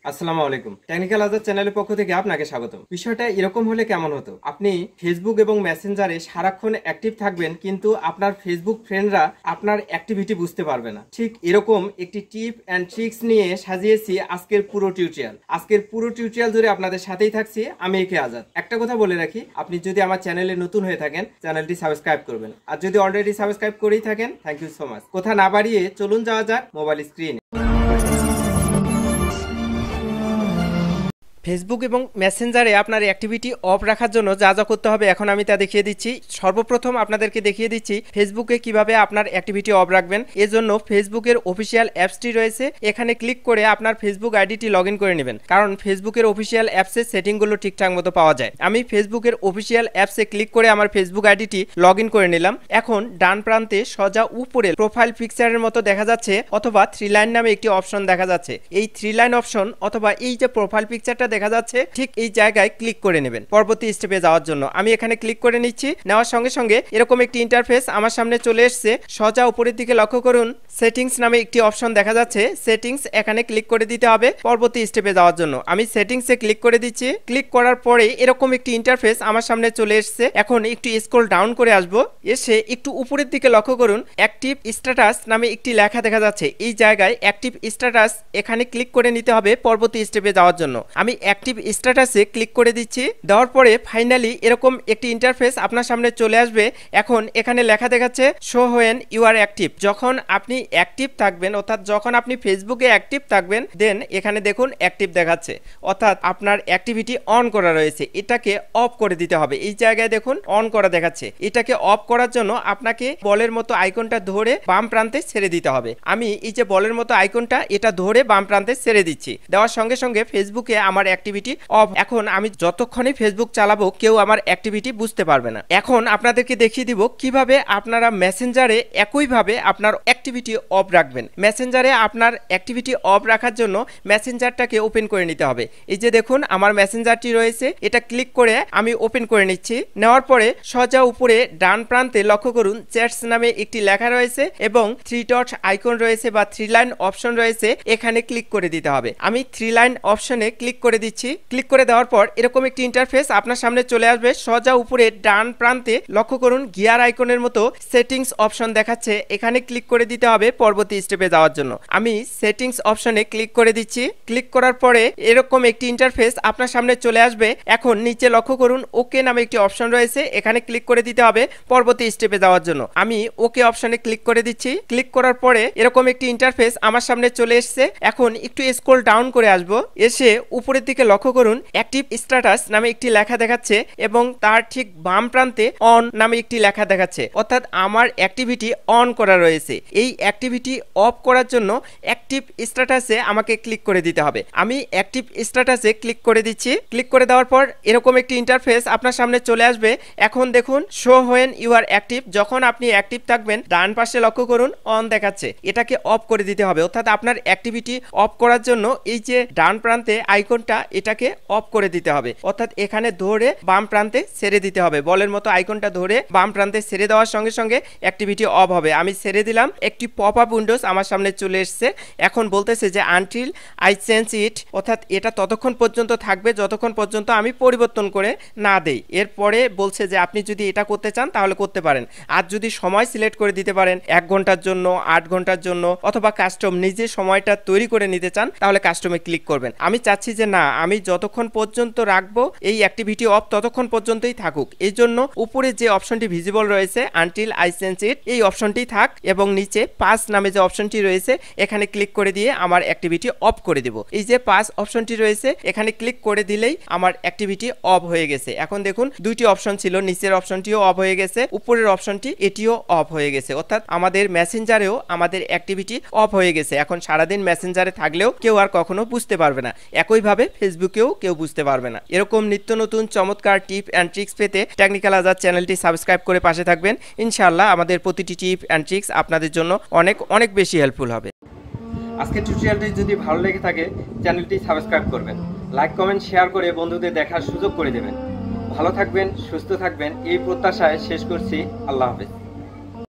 আসসালামু আলাইকুম। টেকনিক্যাল আজাদ চ্যানেলের পক্ষ থেকে আপনাকে স্বাগতম। বিষয়টা এরকম হলে কেমন হতো? আপনি ফেসবুক এবং মেসেঞ্জারে সারাক্ষণ অ্যাক্টিভ থাকবেন, কিন্তু আপনার ফেসবুক ফ্রেন্ডরা আপনার অ্যাক্টিভিটি বুঝতে পারবে না। ঠিক এরকম একটি টিপ অ্যান্ড ট্রিক্স নিয়ে সাজিয়েছি আজকের পুরো টিউটোরিয়াল। আজকের পুরো টিউটোরিয়াল জুড়ে আপনাদের সাথেই থাকছি আমি একে আজাদ। একটা কথা বলে রাখি, আপনি যদি আমার চ্যানেলে নতুন হয়ে থাকেন চ্যানেলটি সাবস্ক্রাইব করবেন, আর যদি অলরেডি সাবস্ক্রাইব করেই থাকেন থ্যাংক ইউ সো মাচ। কথা না বাড়িয়ে চলুন যাওয়া যাক মোবাইল স্ক্রিনে। ফেসবুক এবং মেসেঞ্জারে আপনার অ্যাক্টিভিটি অফ রাখার জন্য যা যা করতে হবে এখন আমি তা দেখিয়ে দিচ্ছি। সর্বপ্রথম আপনাদেরকে দেখিয়ে দিচ্ছি ফেসবুকে কিভাবে আপনার অ্যাক্টিভিটি অফ রাখবেন। এজন্য ফেসবুকের অফিসিয়াল অ্যাপসটি রয়েছে, এখানে ক্লিক করে আপনার ফেসবুক আইডিটি লগ ইন করে নেবেন, কারণ ফেসবুকের অফিসিয়াল অ্যাপসের সেটিংগুলো ঠিকঠাক মতো পাওয়া যায়। আমি ফেসবুকের অফিসিয়াল অ্যাপসে ক্লিক করে আমার ফেসবুক আইডিটি লগ ইন করে নিলাম। এখন ডান প্রান্তে সোজা উপরে প্রোফাইল পিকচারের মতো দেখা যাচ্ছে, অথবা 3 লাইন নামে একটি অপশন দেখা যাচ্ছে। এই 3 লাইন অপশন অথবা এই যে প্রোফাইল পিকচারটা দেখা যাচ্ছে ঠিক এই জায়গায় ক্লিক করে নেবেন পরবর্তী স্টেপে যাওয়ার জন্য। আমি এখানে ক্লিক করে নিচ্ছি। নেওয়ার সঙ্গে সঙ্গে এরকম একটি ইন্টারফেস আমার সামনে চলে এসেছে। সোজা উপরের দিকে লক্ষ্য করুন, সেটিংস নামে একটি অপশন দেখা যাচ্ছে। সেটিংস এখানে ক্লিক করে দিতে হবে পরবর্তী স্টেপে যাওয়ার জন্য। আমি সেটিংসে ক্লিক করে দিচ্ছি। ক্লিক করার পরে এরকম একটি ইন্টারফেস আমার সামনে চলে এসেছে। এখন একটু স্ক্রল ডাউন করে আসব, এসে একটু উপরের দিকে লক্ষ্য করুন, অ্যাক্টিভ স্ট্যাটাস নামে একটি লেখা দেখা যাচ্ছে। এই জায়গায় অ্যাক্টিভ স্ট্যাটাস এখানে ক্লিক করে নিতে হবে পরবর্তী স্টেপে যাওয়ার জন্য। আমি অ্যাক্টিভ স্ট্যাটাসে ক্লিক করে দিচ্ছি। দেওয়ার পরে ফাইনালি এরকম একটি ইন্টারফেস আপনার সামনে চলে আসবে। এখন এখানে লেখা দেখাচ্ছে show when you are active. যখন আপনি অ্যাক্টিভ থাকবেন, অর্থাৎ যখন আপনি ফেসবুকে অ্যাক্টিভ থাকবেন, দেন এখানে দেখুন অ্যাক্টিভ দেখাচ্ছে, অর্থাৎ আপনার অ্যাক্টিভিটি অন করা রয়েছে। এটাকে অফ করে দিতে হবে। এই জায়গায় দেখুন অন করা দেখাচ্ছে। এটাকে অফ করার জন্য আপনাকে বলের মতো আইকনটা ধরে বাম প্রান্তে ছেড়ে দিতে হবে। আমি এই যে বলের মতো আইকনটা এটা ধরে বাম প্রান্তে ছেড়ে দিচ্ছি। দেওয়ার সঙ্গে সঙ্গে ফেসবুকে আমার অ্যাক্টিভিটি অফ। এখন আমি যতক্ষণই ফেসবুক চালাবো কেউ আমার অ্যাক্টিভিটি বুঝতে পারবে না। এখন আপনাদেরকে দেখিয়ে দিব কিভাবে আপনারা মেসেঞ্জারে একইভাবে আপনার অ্যাক্টিভিটি অফ রাখবেন। মেসেঞ্জারে আপনার অ্যাক্টিভিটি অফ রাখার জন্য মেসেঞ্জারটাকে ওপেন করে নিতে হবে। এই যে দেখুন আমার মেসেঞ্জারটি রয়েছে, এটা ক্লিক করে আমি ওপেন করে নিচ্ছি। নেওয়ার পরে সোজা উপরে ডান প্রান্তে লক্ষ্য করুন চ্যাটস নামে একটি লেখা রয়েছে এবং 3 ডট আইকন রয়েছে বা 3 লাইন অপশন রয়েছে, এখানে ক্লিক করে দিতে হবে। আমি 3 লাইন অপশনে ক্লিক করে দিচ্ছি। ক্লিক করে দেওয়ার পর এরকম একটি ইন্টারফেস আপনার সামনে চলে আসবে। সোজা উপরে ডান প্রান্তে লক্ষ্য করুন গিয়ার আইকনের মতো সেটিংস অপশন দেখাচ্ছে, এখানে ক্লিক করে দিতে হবে পরবর্তী স্টেপে যাওয়ার জন্য। আমি সেটিংস অপশনে ক্লিক করে দিচ্ছি। ক্লিক করার পরে এরকম একটি ইন্টারফেস আপনার সামনে চলে আসবে। এখন নিচে লক্ষ্য করুন ওকে নামে একটি অপশন রয়েছে, এখানে ক্লিক করে দিতে হবে পরবর্তী স্টেপে যাওয়ার জন্য। আমি ওকে অপশনে ক্লিক করে দিচ্ছি। ক্লিক করার পরে এরকম একটি ইন্টারফেস আমার সামনে চলে এসেছে। এখন একটু স্ক্রল ডাউন করে আসব, এসে উপরের দিকে লক্ষ্য করুন অ্যাক্টিভ স্ট্যাটাস নামে একটি লেখা দেখাচ্ছে এবং তার ঠিক বাম প্রান্তে অন নামে একটি লেখা দেখাচ্ছে, অর্থাৎ আমার অ্যাক্টিভিটি অন করা রয়েছে। এই অ্যাক্টিভিটি অফ করার জন্য অ্যাক্টিভ স্ট্যাটাসে আমাকে ক্লিক করে দিতে হবে। আমি অ্যাক্টিভ স্ট্যাটাসে ক্লিক করে দিচ্ছি। ক্লিক করে দেওয়ার পর এরকম একটি ইন্টারফেস আপনার সামনে চলে আসবে। এখন দেখুন show when you are active. যখন আপনি অ্যাক্টিভ থাকবেন ডান পাশে লক্ষ্য করুন অন দেখাচ্ছে, এটাকে অফ করে দিতে হবে। অর্থাৎ আপনার অ্যাক্টিভিটি অফ করার জন্য এই যে ডান প্রান্তে আইকনটা এটাকে অফ করে দিতে হবে, অর্থাৎ এখানে ধরে বাম প্রান্তে ছেড়ে দিতে হবে। বলের মতো আইকনটা ধরে বাম প্রান্তে ছেড়ে দেওয়ার সঙ্গে সঙ্গে অ্যাক্টিভিটি অফ হবে। আমি ছেড়ে দিলাম। একটি পপ আপ উইন্ডোজ আমার সামনে চলে এসেছে। এখন বলতেছে যে আনটিল আই চেঞ্জ ইট, অর্থাৎ এটা ততক্ষণ পর্যন্ত থাকবে যতক্ষণ পর্যন্ত আমি পরিবর্তন করে না দেই। এরপরে বলছে যে আপনি যদি এটা করতে চান তাহলে করতে পারেন, আর যদি সময় সিলেক্ট করে দিতে পারেন 1 ঘন্টার জন্য, 8 ঘন্টার জন্য, অথবা কাস্টম নিজে সময়টা তৈরি করে নিতে চান তাহলে কাস্টমে ক্লিক করবেন। আমি চাচ্ছি যে না, আমি যতক্ষণ পর্যন্ত রাখবো এই অ্যাক্টিভিটি অফ ততক্ষণ পর্যন্তই থাকুক। এই জন্য উপরে যে অপশনটি ভিজিবল রয়েছে আনটিল আই চেঞ্জ ইট, এই অপশনটি থাক এবং নিচে পাস নামে যে অপশনটি রয়েছে এখানে ক্লিক করে দিয়ে আমার অ্যাক্টিভিটি অফ করে দেব। এই যে পাস অপশনটি রয়েছে এখানে ক্লিক করে দিলেই আমার অ্যাক্টিভিটি অফ হয়ে গেছে। এখন দেখুন দুইটি অপশন ছিল, নিচের অপশনটিও অফ হয়ে গেছে, উপরের অপশনটি এটিও অফ হয়ে গেছে, অর্থাৎ আমাদের মেসেঞ্জারেও আমাদের অ্যাক্টিভিটি অফ হয়ে গেছে। এখন সারাদিন মেসেঞ্জারে থাকলেও কেউ আর কখনো বুঝতে পারবে না, একইভাবে ফেসবুকেও কেউ বুঝতে পারবে না। এরকম নিত্য নতুন চমৎকার টিপ অ্যান্ড ট্রিক্স পেতে টেকনিক্যাল আজাদ চ্যানেলটি সাবস্ক্রাইব করে পাশে থাকবেন। ইনশাআল্লাহ আমাদের প্রতিটি টিপ অ্যান্ড ট্রিক্স আপনাদের জন্য অনেক অনেক বেশি হেল্পফুল হবে। আজকের টিউটোরিয়ালটি যদি ভালো লেগে থাকে চ্যানেলটি সাবস্ক্রাইব করবেন, লাইক কমেন্ট শেয়ার করে বন্ধুদের দেখার সুযোগ করে দেবেন। ভালো থাকবেন, সুস্থ থাকবেন এই প্রত্যাশায় শেষ করছি। আল্লাহ হাফেজ।